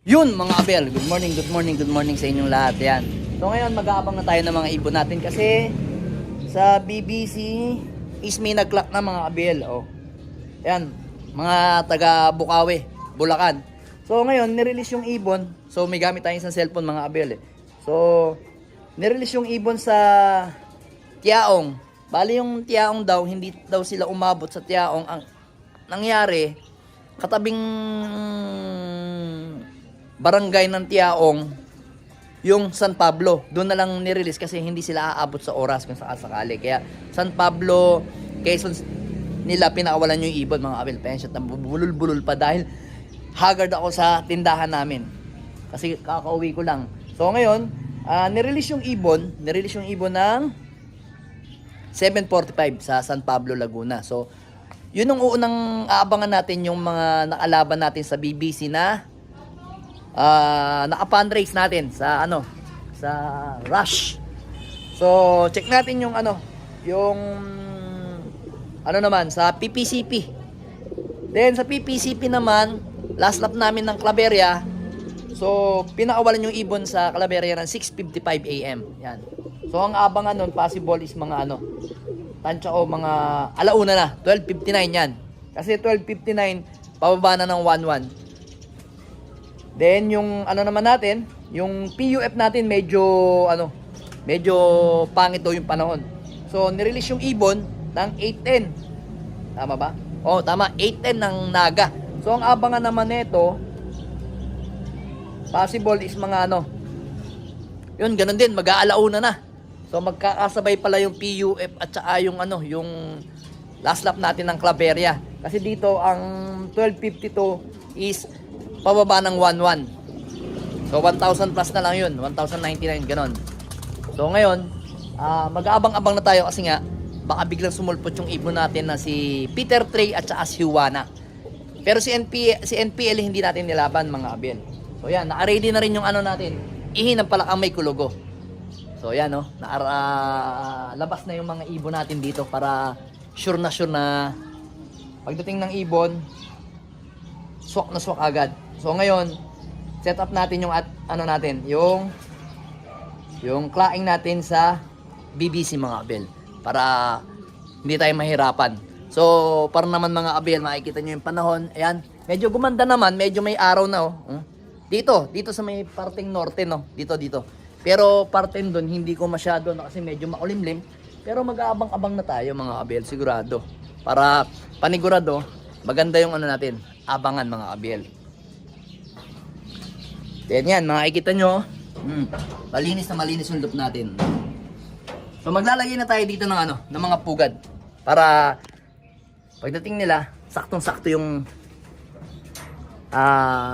Yun mga abel, good morning, good morning, good morning sa inyong lahat. Yan. So ngayon mag-aabang na tayo ng mga ibon natin kasi sa BBC is may nag-clock na mga abel. Oh. Yan, mga taga Bukawi, Bulacan. So ngayon nirelease yung ibon. So may gamit tayong isang cellphone mga abel eh. So nirelease yung ibon sa Tiaong. Bali yung Tiaong daw, hindi daw sila umabot sa Tiaong. Ang nangyari, katabing barangay ng Tiaong, yung San Pablo. Doon na lang nirelease kasi hindi sila aabot sa oras kung sakasakali. Kaya San Pablo, Quezon nila pinakawalan yung ibon mga abel. Pensyat na bulul-bulul pa dahil haggard ako sa tindahan namin. Kasi kakauwi ko lang. So ngayon, nirelease yung ibon ng 7:45 sa San Pablo, Laguna. So, yun ang unang aabangan natin yung mga nakalaban natin sa BBC na naka-fundraise natin sa sa Rush. So, check natin yung naman sa PPCP. Then sa PPCP naman, last lap namin ng Claveria. So, pinakawalan yung ibon sa Claveria ng 6:55 AM. Yan. So, ang abangan nun, possible is mga tansya o mga alauna na, 12:59 yan. Kasi 12:59, pababa na ng 1-1. Then, yung naman natin, yung PUF natin, medyo pangit daw yung panahon. So, nirelease yung ibon ng 8:10. Tama ba? Oh, tama, 8:10 ng Naga. So, ang abangan naman nito, possible is mga yun, ganun din, mag-aalauna na. So magkakasabay pala yung PUF at saka yung last lap natin ng Claveria. Kasi dito ang 12:52 is pababa ng 1-1. So 1,000 plus na lang yun, 1,099 ganon. So ngayon, mag-aabang-abang na tayo kasi nga baka biglang sumulpot yung ibon natin na si Peter Trey at saka si Juana. Pero si NPL hindi natin nilaban mga abel. So yan, naka-ready na rin yung natin. Ihi ng palakang may kulugo. So yan labas na yung mga ibon natin dito para sure na pagdating ng ibon, swak na swak agad. So ngayon, set up natin yung yung claing natin sa BBC mga abel para hindi tayo mahirapan. So para naman mga abel, makikita nyo yung panahon. Ayan, medyo gumanda naman, medyo may araw na Dito sa may parteng norte dito. Pero parte doon hindi ko masyado kasi medyo makulimlim. Pero mag-aabang-abang na tayo mga abel sigurado. Para panigurado, maganda yung natin, abangan mga abel. Then yan, makikita nyo, malinis na malinis yung loop natin. So maglalagay na tayo dito ng mga pugad para pagdating nila, saktong-sakto yung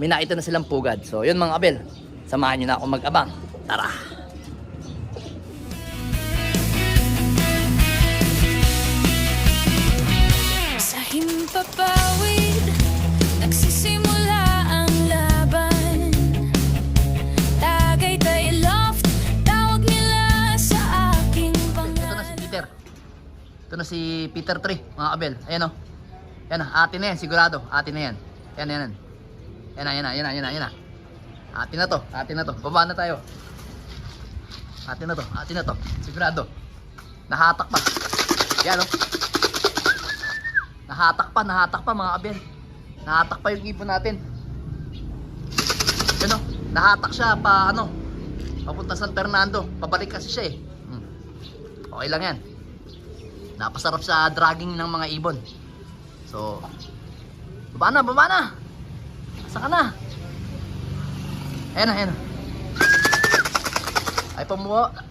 minaita na silang pugad. So yun mga abel, samahan nyo na ako mag-abang. Tara! Sa himpapawid, nagsisimula ang laban. Tagaytay Loft, tawag nila sa aking pangalan. Ito na si Peter Trey, mga abel. Ayan Yan atin na yan, sigurado. Atin na yan. Yan na. Atin na to. Baba na tayo. Atin na to. Sigurado. Nahatak pa. Yan Nahatak pa mga abel. Nahatak pa yung ibon natin. Yan nahatak siya pa papunta San Fernando. Pabalik kasi siya eh. Okay lang yan. Napasarap sa dragging ng mga ibon. So, baba na. Saan ka na? Ayan na. Ay pambumaba.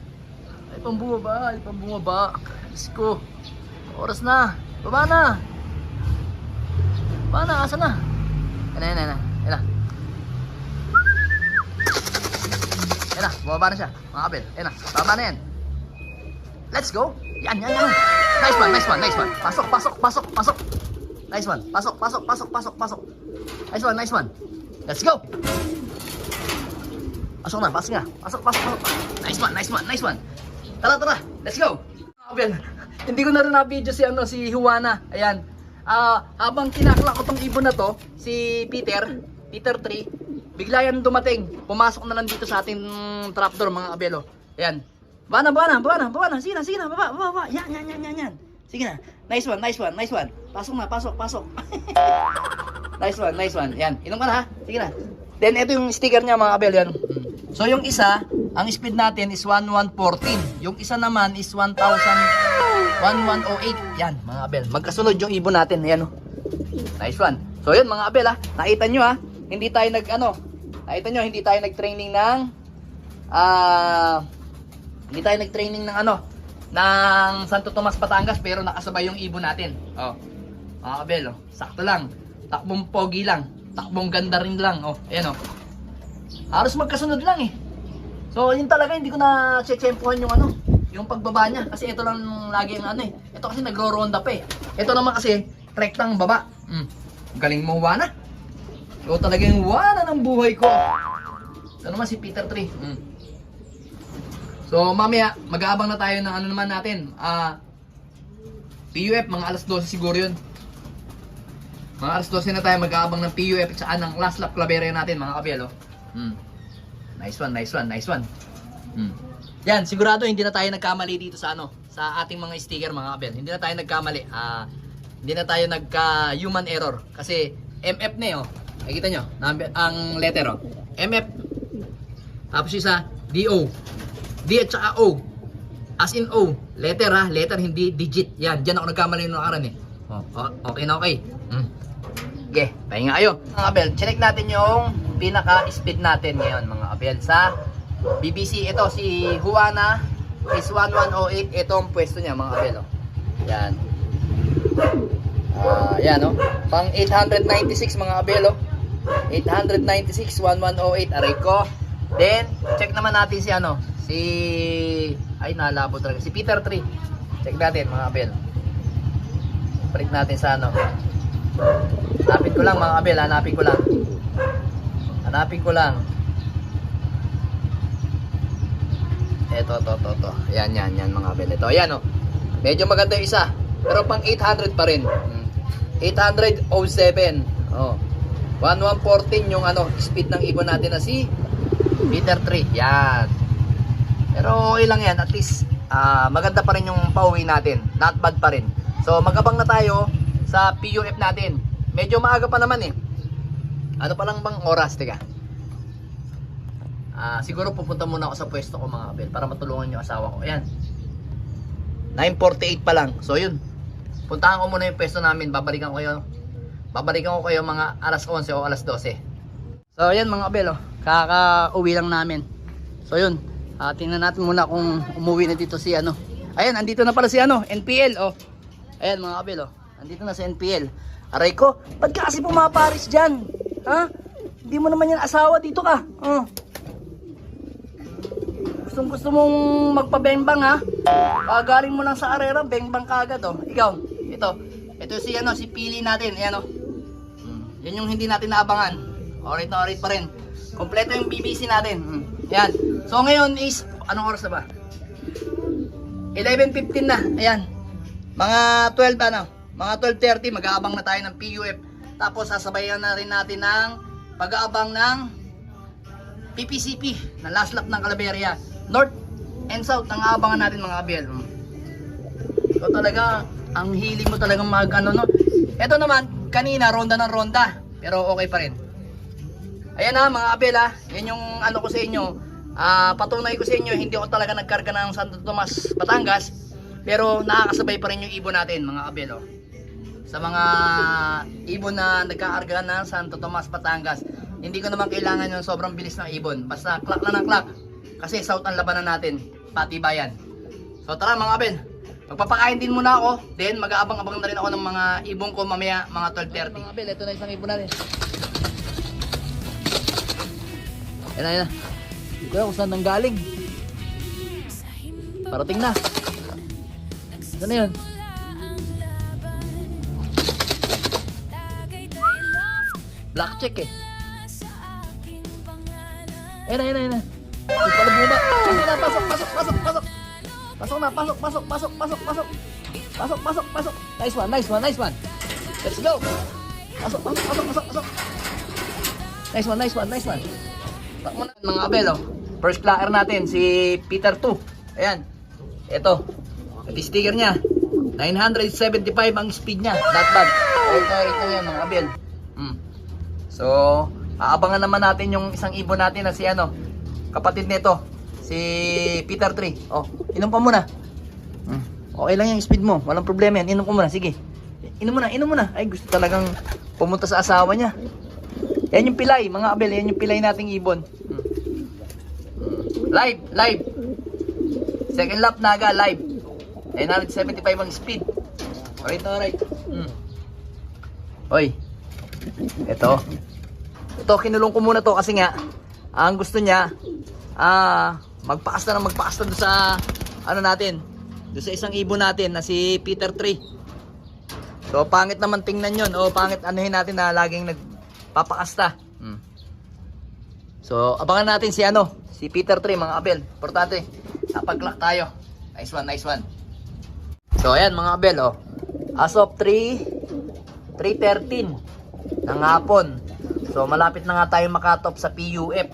Let's go. Oras na. Baba na. Asan na? Ayan na. Bumaba na siya. Mga kabel. Ayan na. Baba na yan. Let's go. Yan. Nice one. Pasok. Nice one. Pasok. Nice one. Let's go. Pasok na. Nice one. Tara. Let's go. Abel, hindi ko na rin na-video si Juana. Ayan. Habang kinaklak ko tong ibon na to, si Peter Tree, bigla yan dumating. Pumasok na lang dito sa ating trapdoor mga kabelo. Ayan. Baba na. Sige na, baba. Yan. Sige na. Nice one. Pasok na. Nice one. Yan. Inom ka na ha. Sige na. Then, ito yung sticker niya mga kabelo. Yan. So, yung isa, ang speed natin is 1114. Yung isa naman is 1108. Yan, mga kabel. Magkasunod yung ibon natin. Ayan, oh. Nice one. So, yun, mga kabel, ha. Nakita nyo, ha. Hindi tayo hindi tayo nag-training ng, ng Santo Tomas, Batangas, pero nakasabay yung ibon natin. Oh. Mga kabel, oh. Sakto lang. Takbong pogi lang. Takbong ganda rin lang. Oh, ayan, oh. Halos magkasunod lang eh. So, yun talaga, hindi ko na tsempuhan yung pagbaba niya. Kasi ito lang lagi ang eh. Ito kasi nagro-ronda pa eh. Ito naman kasi, rektang baba. Galing mo, Wana. Ito talaga yung Wana ng buhay ko. Ito naman si Peter 3. So, mamaya, mag-aabang na tayo ng naman natin. PUF, mga alas 12 siguro yun. Mga alas 12 na tayo mag-aabang ng PUF at saan ng last lap Claveria natin, mga kabelo. Nice one. Yan, sigurado hindi na tayo nagkamali dito sa sa ating mga sticker mga kabel. Hindi na tayo nagkamali. Hindi na tayo nagka-human error kasi MF na eh, oh. Nakikita nyo, ang letter, oh. MF. Tapos isa, DO. D at saka O. As in O. Letter, ha. Letter, hindi digit. Yan, dyan ako nagkamali nung nakaraan eh. Okay na okay. Okay, pahinga kayo. Mga kabel, check natin yung pinaka-speed natin ngayon mga kabel. Sa BBC, ito si Juana is 1108. Ito ang pwesto niya mga kabel. Oh. Yan. Yan oh. Pang 896 mga kabel. Oh. 896, 1108. Aray ko. Then, check naman natin si ay nalabo talaga. Si Peter 3. Check natin mga kabel. Balik natin sa Hanapin ko lang mga kabel, hanapin ko lang. Ito. Yan mga kabel. Ito, ayan oh. Medyo maganda yung isa. Pero pang 800 pa rin. 807. Oh. 1114 yung speed ng ibon natin na si Peter 3. Yan. Pero okay lang yan. At least, maganda pa rin yung pauwi natin. Not bad pa rin. So, magabang na tayo sa PUF natin. Medyo maaga pa naman eh. Ano pa lang bang oras? Teka. Siguro pupunta muna ako sa pwesto ko mga kabel para matulungan yung asawa ko. Ayan. 9:48 pa lang. So yun. Puntahan ko muna yung pwesto namin. Babalikan ko kayo mga alas 11 o alas 12. So ayan mga kabel. Oh. Kaka-uwi lang namin. So yun. Tingnan natin muna kung umuwi na dito si Ayan, andito na pala si NPL. Oh. Ayan mga kabel. Oh. Andito na si NPL. Aray ko, ba't ka kasi pumaparis dyan? Ha? Hindi mo naman yan asawa, dito ka. Gusto mong magpabengbang ha? Galing mo lang sa arera, bengbang ka agad oh. Ikaw, ito si Pili natin, ayan oh. Yan yung hindi natin naabangan. Alright pa rin. Kompleto yung BBC natin. Ayan. So ngayon is, anong oras na ba? 11:15 na, ayan. Mga 12 mga 12:30 mag-aabang na tayo ng PUF. Tapos sasabayan na rin natin ng pag-aabang ng PPCP na last lap ng Claveria. North and South ang aabangan natin mga kabel. So talaga ang hiling mo talagang no. Ito naman kanina ronda ng ronda pero okay pa rin. Ayan ha mga kabel ha. Yan yung ko sa inyo. Patunay ko sa inyo hindi ako talaga nagkarga ng Santo Tomas, Batangas. Pero nakakasabay pa rin yung ibon natin mga kabel oh. Sa mga ibon na nagkakarga ng Santo Tomas, Batangas, hindi ko naman kailangan yung sobrang bilis ng ibon. Basta clock lang ng clock. Kasi south ang labanan natin, pati bayan. So tara mga kabel, magpapakain din muna ako. Then mag-aabang-abang na rin ako ng mga ibon ko mamaya mga 12:30. Mga kabel, ito na isang ibon natin. Ayan na. Hindi ko kung saan nanggaling. Parating na. Ito na yun. Black check eh. Ayan na. Hindi pala bumaba. Sige na, pasok. Pasok. Nice one. Let's go. Pasok. Nice one, nice one, nice one. Takmo na mga abel, oh. First clacker natin, si Peter 2. Ayan. Ito. Ito sticker niya. 975 ang speed niya. Not bad. Ito yan mga abel. So, aabangan naman natin yung isang ibon natin na si ano, kapatid nito. Si Peter 3. Oh, inom pa muna. Okay lang yung speed mo. Walang problema yan. Inom ko muna. Sige. Inom muna, inom muna. Ay, gusto talagang pumunta sa asawa niya. Yan yung pilay, mga abel. Yan yung pilay nating ibon. Live, live. Second lap naga, live. 975 ang speed. Alright, alright. Hoy. Ito, kinulong ko muna to kasi nga, ang gusto niya, magpaasta doon sa, ano natin, doon sa isang ibon natin na si Peter 3. So, pangit naman tingnan yun. O, pangit anuhin natin na laging nagpapakasta. So, abangan natin si ano, si Peter 3, mga abel. Importante, napag-clock tayo. Nice one, nice one. So, ayan mga abel, oh. As of 3:13 ng hapon. So, malapit na nga tayo makatop sa PUF.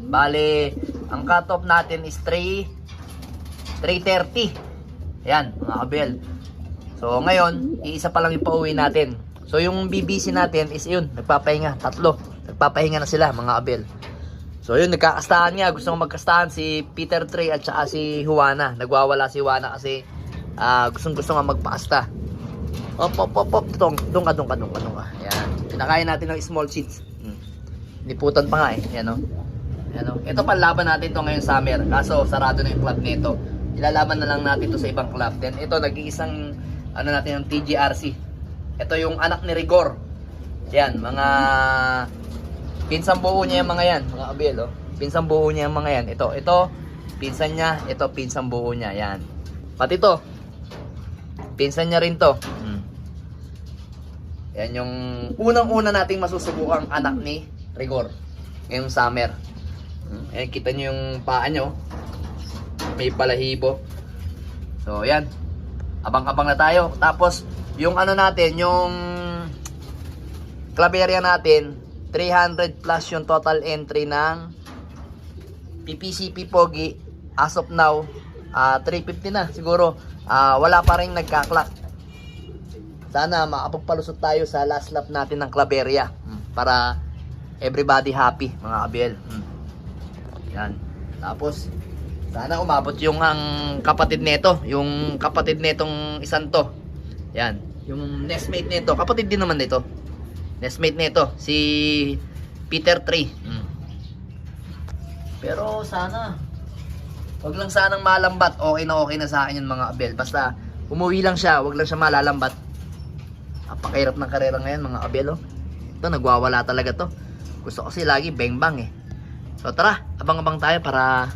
Bale, ang cutoff natin is 3:30. Ayan, mga abel. So, ngayon, iisa pa lang yung pauwi natin. So, yung BBC natin is yun, nagpapahinga, 3. Nagpapahinga na sila, mga abel. So, yun, nagkakastahan nga. Gusto kong magkastahan si Peter 3 at saka si Juana. Nagwawala si Juana kasi gusto nga magpaasta. Op. Doon ka. Ayan. Pinakain natin ng small seeds. Niputan pa nga eh. Ayan o. Ito panlaban natin to ngayon summer. Kaso, sarado na yung club nito. Ilalaban na lang natin to sa ibang club. Then, ito, nag-iisang, ano natin, yung TGRC. Ito yung anak ni Rigor. Yan, mga pinsang buo niya yung mga yan, mga abel, oh. Pinsang buo niya yung mga yan. Ito, pinsan niya. Ito, pinsang buo niya. Yan. Pati to, pinsan niya rin to. Yan yung unang-una nating masusubukang anak ni Rigor. Ngayong summer. Ayan, kita niyo yung paa niyo. May balahibo. So, yan. Abang-abang na tayo. Tapos, yung ano natin, yung Claveria natin, 300 plus yung total entry ng PPCP Pogi. As of now, 350 na siguro. Wala pa rin nagka-clock. Sana makapagpalusot tayo sa last lap natin ng Claveria. Para everybody happy, mga abel. Yan. Tapos, sana umabot yung ang kapatid nito. Yung kapatid netong isang to. Yan. Yung nestmate nito. Kapatid din naman nito. Nestmate nito. Si Peter 3. Pero sana wag lang sanang malambat. Okay na sa akin yung mga abel. Basta umuwi lang siya. Wag lang siya malalambat. Napakahirap ng karera ngayon mga abel. Oh. Ito nagwawala talaga to. Gusto ko kasi lagi bang bang eh. So tara. Abang-abang tayo para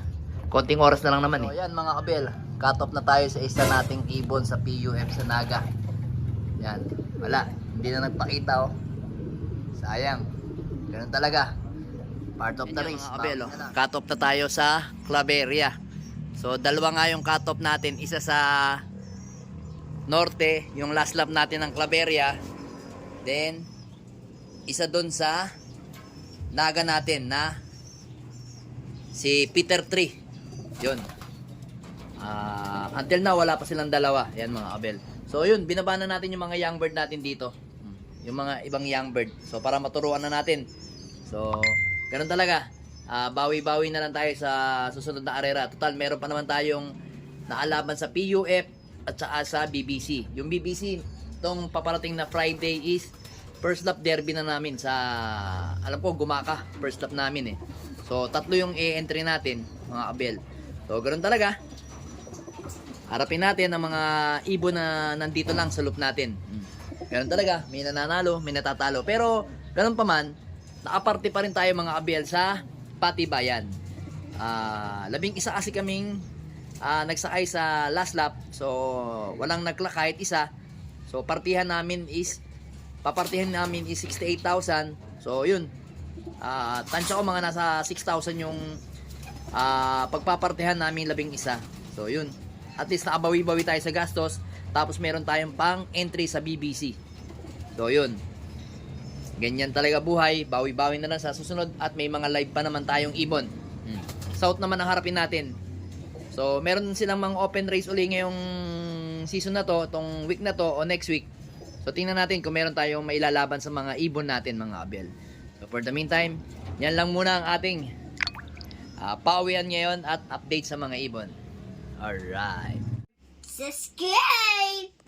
konting oras na lang naman eh. So yan mga abel. Cut off na tayo sa isa nating ibon sa PUF sa Naga. Yan. Wala. Hindi na nagpakita oh. Sayang. Ganun talaga. Part of the race. Mga abel, oh. Cut off na tayo sa Claveria. So, dalawa nga yung cut off natin. Isa sa norte, yung last lap natin ng Claveria. Then, isa dun sa Naga natin na si Peter 3. Yun. Until now, wala pa silang dalawa. Yan mga abel. So, yun. Binaba na natin yung mga young bird natin dito. Yung mga ibang young bird. So, para maturuan na natin. So, ganun talaga. Bawi-bawi na lang tayo sa susunod na arera. Total, meron pa naman tayong naalaban sa PUF at saka sa BBC. Yung BBC, itong paparating na Friday is first lap derby na namin sa, alam ko, Gumaka. First lap namin eh. So, 3 yung e-entry natin, mga abel. So, ganun talaga. Harapin natin ang mga ibon na nandito lang sa loop natin. Ganun talaga, may nananalo, may natatalo. Pero, ganun pa man, nakaparte pa rin tayo mga abel sa Patibayan. 11 kasi kaming nagsakay sa last lap. So, walang nag-clock kahit isa. So, papartihan namin is 68,000. So, yun. Tansya ko mga nasa 6,000 yung pagpapartihan namin 11. So, yun. At least nakabawi-bawi tayo sa gastos. Tapos meron tayong pang entry sa BBC. So yun. Ganyan talaga buhay, bawi-bawi na lang sa susunod at may mga live pa naman tayong ibon. South naman ang harapin natin. So, meron silang mga open race uli ngayong season na to, tong week na to o next week. So, tingnan natin kung meron tayong mailalaban sa mga ibon natin, mga abel. So, for the meantime, yan lang muna ang ating pauwian ngayon at update sa mga ibon. Alright. Subscribe!